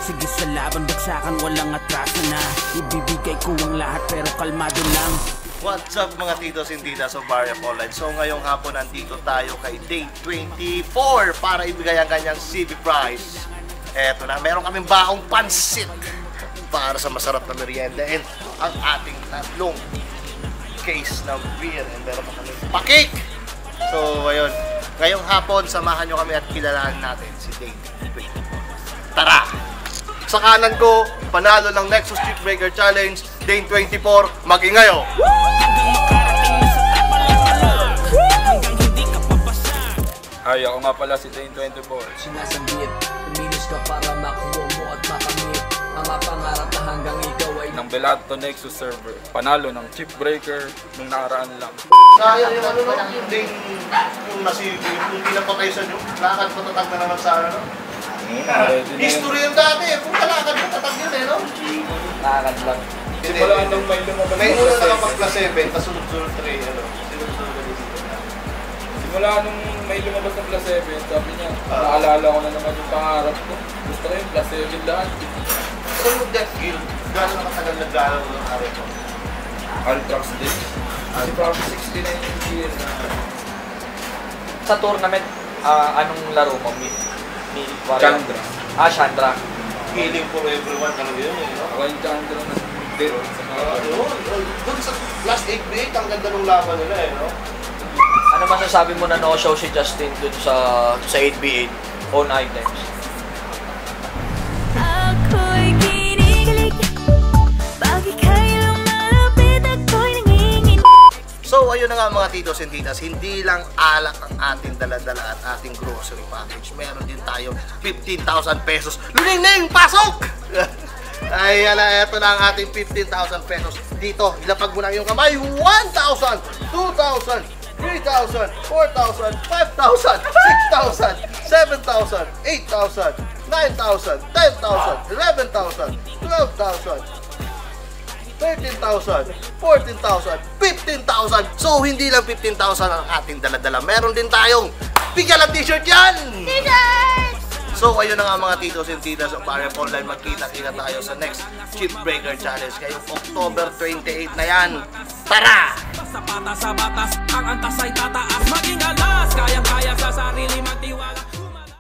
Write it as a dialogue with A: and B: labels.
A: Sige sa laban, bagsakan, walang atraso na. Ibibigay ko ang lahat pero kalmado lang.
B: What's up mga titos and titas of Barrio Online? So ngayong hapon nandito tayo kay day 24 para ibigay ang kanyang CB prize. Eto na, meron kaming baong pansit para sa masarap na merienda and ang ating tatlong case ng beer and meron pa kami pakik. So ayun, ngayong hapon samahan nyo kami at kilalanin natin si day 24. Tara! Sa kanan ko, panalo ng Nexus Chip Breaker Challenge, Day 24, mag-ingayo!
C: Ay, ako nga pala si Day 24.
D: Sinasambit, kumilos ka para makuha mo at makamit mga pangarap na hanggang ikaw ay
C: Ng Belato Nexus server. Panalo ng Chip Breaker nung nakaraan lang.
B: Sayang yung ano no, yung Day, yung nasibig, yung pinapatay sa nyo, lakad patatag na naman sa ano. History yung dati, kung kalakad mo, tatag yun eh, no?
D: nakakad lang.
C: Simula nung may lumabas
B: May
C: ng
B: una
C: plus
B: nakapag
C: 7.
B: plus 7, tapos sunod-sunod 3, ano? Sunod-sunod na dito.
C: Simula nung may lumabas ng plus 7, sabi niya, naalala ko na naman yung pangarap ko. Gusto ko yung plus 7 lahat.
B: So yung Death Guild, gano'n nakatagal nag-galaw ng araw ko?
C: Altrax din. Kasi parang 69 yung year na.
D: Sa tournament, anong laro mo?
C: Chandra.
D: Chandra.
B: Healing for everyone talaga yun eh, no?
C: Ako yung Chandra na dito sa mga
B: Doon sa last 8-8, ang ganda ng laban nila eh, no?
D: Ano masasabi mo na no-show si Justin dun sa 8v8 on items?
E: Ako'y kinikilig, bakit kayo lumalapit ako'y nangingin.
B: So ayun na nga mga titos and titas, hindi lang alak ang ating daladala at ating grocery package. Meron din tayo 15,000 pesos. Luning-ning! Pasok! Ay, eto na ang ating 15,000 pesos. Dito, ilapag mo na yung kamay. 1,000, 2,000, 3,000, 4,000, 5,000, 6,000, 7,000, 8,000, 9,000, 10,000, 11,000, 12,000, 13,000, 14,000, 15,000. So, hindi lang 15,000 ang ating daladala. Meron din tayong bigyan ng t-shirt yan!
E: T-shirts!
B: So, ayun na nga mga titos and titas of Barrio Online. Magkita-kita tayo sa next Chip Breaker Challenge ngayong October 28 na yan. Tara!
A: Sa batas, ang antas ay tataas. Maging alas, kayang-kaya sa sarili magtiwala.